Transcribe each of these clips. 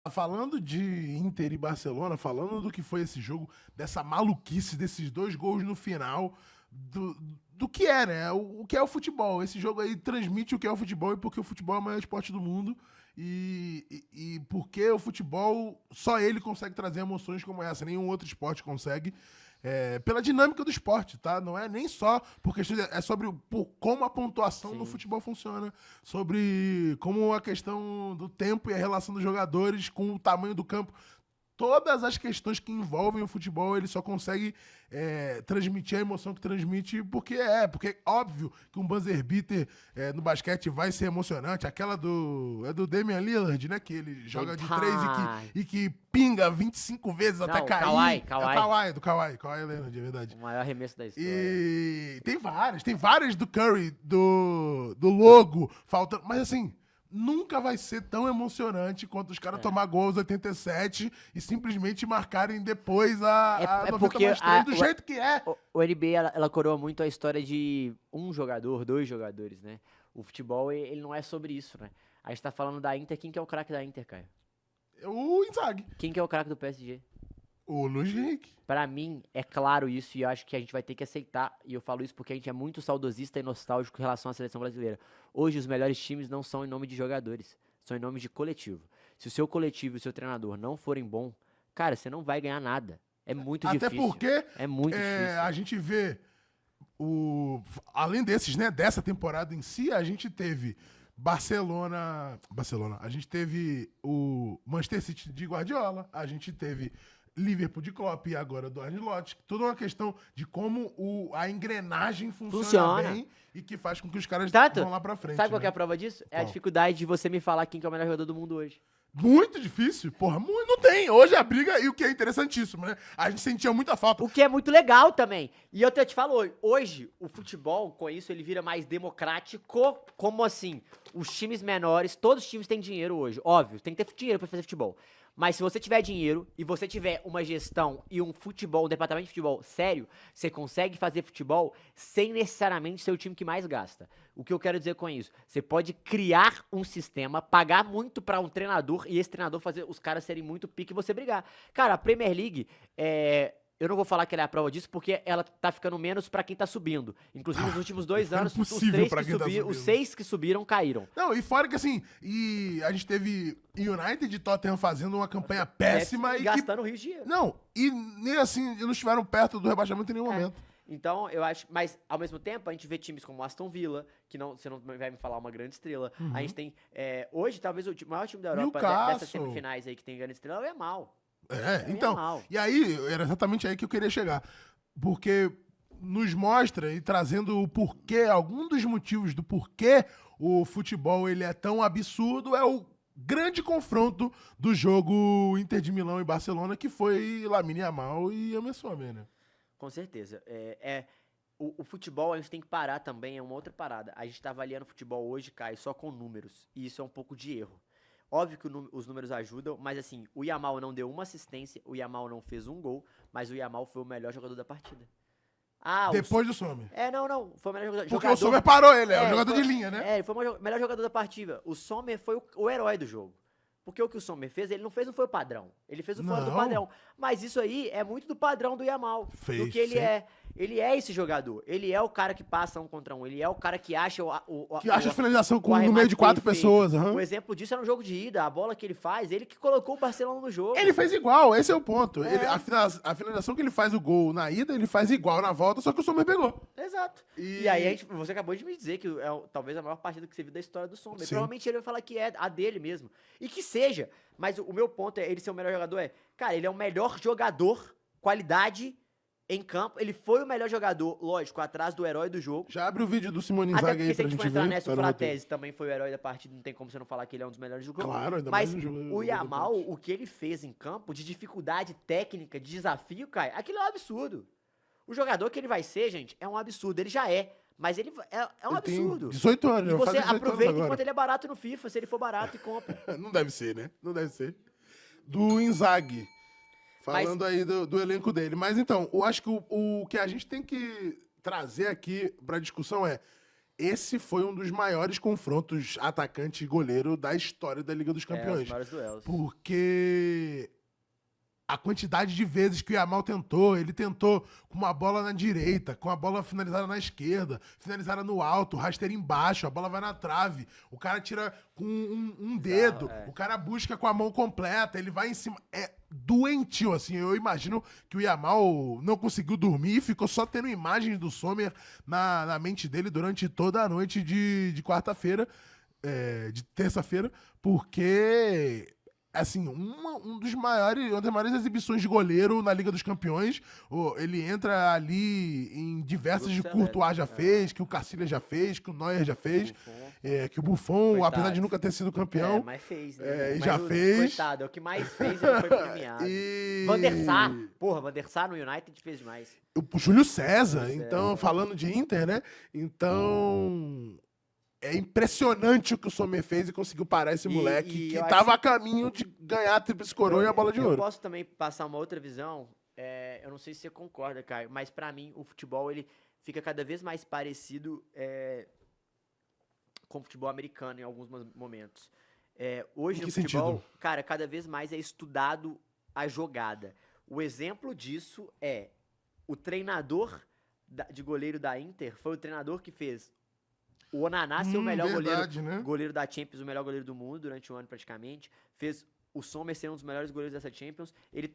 Falando de Inter e Barcelona, falando do que foi esse jogo, dessa maluquice, desses dois gols no final, do que é, né? O que é o futebol. Esse jogo aí transmite o que é o futebol e porque o futebol é o maior esporte do mundo e porque o futebol, só ele consegue trazer emoções como essa, nenhum outro esporte consegue. Pela dinâmica do esporte, tá? Não é nem só por questão é sobre como a pontuação no Sim. futebol funciona, sobre como a questão do tempo e a relação dos jogadores com o tamanho do campo. Todas as questões que envolvem o futebol, ele só consegue transmitir a emoção que transmite, porque é óbvio que um buzzer beater no basquete vai ser emocionante. Aquela do Damian Lillard, né? Que ele joga de três e que pinga 25 vezes até Não, cair. Kawhi. É do Kawhi Leonard, é verdade. O maior arremesso da história. E tem várias do Curry, do Logo, faltando. Mas assim, nunca vai ser tão emocionante quanto os caras tomar gol aos 87 e simplesmente marcarem depois a 90 porque mais 3 do jeito que é. o NBA, ela coroa muito a história de um jogador, dois jogadores, né? O futebol, ele não é sobre isso, né? A gente tá falando da Inter, quem que é o craque da Inter, Caio? O Inzaghi, Quem que é o craque do PSG? o Luiz Henrique. Pra mim, é claro isso e eu acho que a gente vai ter que aceitar. E eu falo isso porque a gente é muito saudosista e nostálgico em relação à seleção brasileira. Hoje, os melhores times não são em nome de jogadores, são em nome de coletivo. Se o seu coletivo e o seu treinador não forem bom, cara, você não vai ganhar nada. É muito Até difícil. porque É muito difícil. a gente vê além desses, né, dessa temporada em si, a gente teve Barcelona, a gente teve o Manchester City de Guardiola, a gente teve Liverpool de Klopp e agora do Ancelotti. Tudo uma questão de como a engrenagem funciona bem e que faz com que os caras Tato, vão lá pra frente. sabe qual né? que é a prova disso? É a Qual? dificuldade de você me falar quem que é o melhor jogador do mundo hoje. Muito difícil, porra, não tem. Hoje a briga, e o que é interessantíssimo, né? A gente sentia muita falta. O que é muito legal também. E eu te falo, hoje, o futebol, com isso, ele vira mais democrático. Como assim? Os times menores, todos os times têm dinheiro hoje. Óbvio, tem que ter dinheiro pra fazer futebol. Mas se você tiver dinheiro e você tiver uma gestão e um futebol, um departamento de futebol sério, você consegue fazer futebol sem necessariamente ser o time que mais gasta. O que eu quero dizer com isso? Você pode criar um sistema, pagar muito pra um treinador e esse treinador fazer os caras serem muito pique e você brigar. Cara, a Premier League eu não vou falar que ela é a prova disso, porque ela tá ficando menos pra quem tá subindo. Inclusive, nos últimos 2 anos, os impossível pra quem tá os subindo. 6 que subiram caíram. Não, e fora que assim, e a gente teve United e Tottenham fazendo uma campanha péssima e gastando rios de dinheiro. Não, e nem assim, eles não estiveram perto do rebaixamento em nenhum momento. Então, eu acho. Mas, ao mesmo tempo, a gente vê times como Aston Villa, que não, você não vai me falar uma grande estrela. A gente tem. Hoje, talvez o maior time da Europa dessas Newcastle. semifinais aí que tem grande estrela é mal. Então, e aí, era exatamente aí que eu queria chegar. Porque nos mostra e trazendo o porquê, algum dos motivos do porquê o futebol ele é tão absurdo é o grande confronto do jogo Inter de Milão e Barcelona, que foi Lamine Yamal e Yamal Sommer, né? Com certeza. O futebol a gente tem que parar também, é uma outra parada. A gente tá avaliando o futebol hoje, Caio, só com números. E isso é um pouco de erro. Óbvio que os números ajudam, mas assim, o Yamal não deu uma assistência, o Yamal não fez um gol, mas o Yamal foi o melhor jogador da partida. Depois do Sommer. Não, foi o melhor jogador. Porque o Sommer parou ele, o jogador de linha, né? Ele foi o melhor jogador da partida. O Sommer foi o herói do jogo. Porque o que o Sommer fez, ele não foi o padrão. Ele fez o fora do padrão. Mas isso aí é muito do padrão do Yamal. Do que ele é. Ele é esse jogador. Ele é o cara que passa 1 contra 1. Ele é o cara que acha a finalização no meio de 4 pessoas. O exemplo disso era no jogo de ida. A bola que ele faz, ele que colocou o Barcelona no jogo. Ele fez igual, esse é o ponto. A finalização que ele faz o gol na ida, ele faz igual na volta, só que o Sommer pegou. Exato. E aí, você acabou de me dizer que é talvez a maior partida que você viu da história do Sommer. Provavelmente ele vai falar que é a dele mesmo. E que seja. Mas o meu ponto é, ele ser o melhor jogador cara, ele é o melhor jogador, qualidade em campo. Ele foi o melhor jogador, lógico, atrás do herói do jogo. Já abre o vídeo do Simone Até Inzaghi porque aí se a pra gente gente for entrar ver. nessa, o Fratesi também foi o herói da partida, não tem como você não falar que ele é um dos melhores do jogo. Claro, ainda Mas mais no jogo. o Yamal, o que ele fez em campo, de dificuldade técnica, de desafio, Caio, aquilo é um absurdo. O jogador que ele vai ser, gente, é um absurdo. Ele já é. Mas ele é um absurdo. 18 anos, E você aproveita agora. enquanto ele é barato no FIFA. Se ele for barato, e compra. Não deve ser, né? Não deve ser. Do Inzaghi. Falando aí do elenco dele. Mas então, eu acho que o que a gente tem que trazer aqui pra discussão é esse foi um dos maiores confrontos atacante e goleiro da história da Liga dos Os Campeões. maiores duelos. Porque a quantidade de vezes que o Yamal tentou, ele tentou com uma bola na direita, com a bola finalizada na esquerda, finalizada no alto, rasteiro embaixo, a bola vai na trave, o cara tira com um dedo, o cara busca com a mão completa, ele vai em cima. É doentio, assim. Eu imagino que o Yamal não conseguiu dormir e ficou só tendo imagens do Sommer na mente dele durante toda a noite de quarta-feira, de terça-feira, porque... Assim, uma das maiores exibições de goleiro na Liga dos Campeões. Ele entra ali em diversas que o Courtois já fez, que o Cacilhas já fez, que o Neuer já fez, que o Buffon, Coitado. apesar de nunca ter sido campeão, Mas fez, né? Mas já fez. Coitado, é o que mais fez, ele foi premiado. Van der Sar. Porra, Van der Sar no United fez demais. O Júlio César, Júlio então, César. falando de Inter, né? Então... É impressionante o que o Sommer fez e conseguiu parar esse moleque e que eu tava a caminho de ganhar a Tríplice Coroa e a Bola de Eu Ouro. posso também passar uma outra visão. Eu não sei se você concorda, Caio, mas pra mim o futebol ele fica cada vez mais parecido com o futebol americano em alguns momentos. Hoje Em no que futebol, sentido? cara, cada vez mais é estudado a jogada. O exemplo disso é o treinador de goleiro da Inter foi o treinador que fez o Onaná ser o melhor verdade, né? goleiro da Champions, o melhor goleiro do mundo durante um ano praticamente. Fez o Sommer ser um dos melhores goleiros dessa Champions. Ele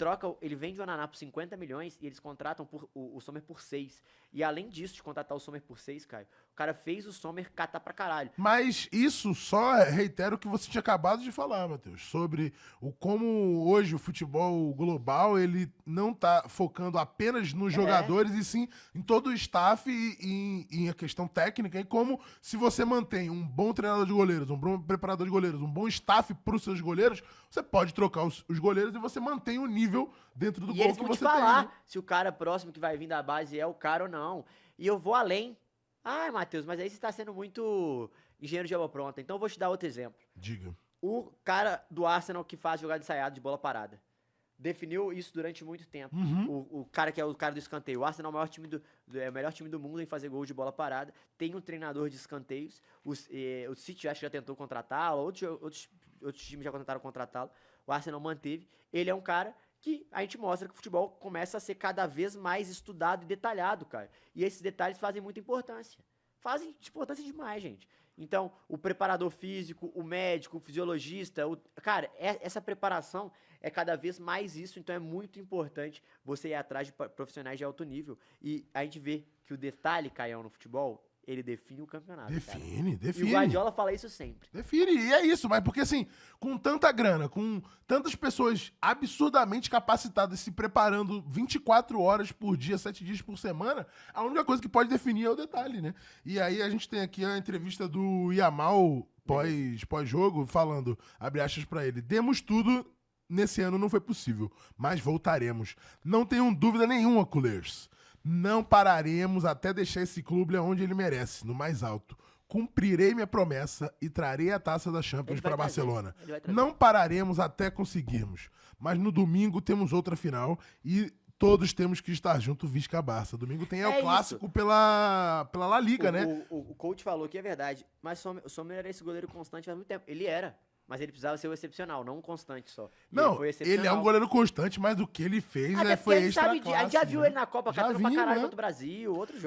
vende o Onaná por 50 milhões e eles contratam o Sommer por 6. E além disso, de contratar o Sommer por 6, Caio, o cara fez o Sommer catar pra caralho. Mas isso só reitera o que você tinha acabado de falar, Matheus, sobre como hoje o futebol global ele não tá focando apenas nos jogadores e sim em todo o staff e em a questão técnica, e como se você mantém um bom treinador de goleiros, um bom preparador de goleiros, um bom staff para os seus goleiros, você pode trocar os goleiros e você mantém o nível dentro do E gol eles que vão te você falar tem. Né? se o cara próximo que vai vir da base é o cara ou não. E eu vou além. Ah, Matheus, mas aí você tá sendo muito engenheiro de obra pronta. Então eu vou te dar outro exemplo. Diga. O cara do Arsenal que faz jogada ensaiada de bola parada. Definiu isso durante muito tempo. O cara que é o cara do escanteio. O Arsenal é o melhor time do mundo em fazer gol de bola parada. Tem um treinador de escanteios. O City acho que já tentou contratá-lo. Outros times já tentaram contratá-lo. O Arsenal manteve. Ele é um cara que a gente mostra que o futebol começa a ser cada vez mais estudado e detalhado, cara. E esses detalhes fazem muita importância. Fazem importância demais, gente. Então, o preparador físico, o médico, o fisiologista, cara, essa preparação é cada vez mais isso, então é muito importante você ir atrás de profissionais de alto nível. E a gente vê que o detalhe, Caião, no futebol, ele define o campeonato. Define. E o Guardiola fala isso sempre. Define, e é isso, mas porque assim, com tanta grana, com tantas pessoas absurdamente capacitadas se preparando 24 horas por dia, 7 dias por semana, a única coisa que pode definir é o detalhe, né? E aí a gente tem aqui a entrevista do Yamal pós-jogo, falando, abre aspas pra ele, demos tudo, nesse ano não foi possível, mas voltaremos. Não tenham dúvida nenhuma, Coolers. Não pararemos até deixar esse clube onde ele merece, no mais alto. Cumprirei minha promessa e trarei a taça da Champions para Barcelona. Não pararemos até conseguirmos. Mas no domingo temos outra final e todos temos que estar juntos Visca Barça. Domingo tem o clássico pela La Liga, né? O coach falou que é verdade, mas o Sommer era esse goleiro constante há muito tempo. Ele era. Mas ele precisava ser o excepcional, não um constante só. Não, ele é um goleiro constante, mas o que ele fez foi extra classe. A gente já viu ele na Copa, Já catando pra viu, caralho né? contra o Brasil, outro jogo.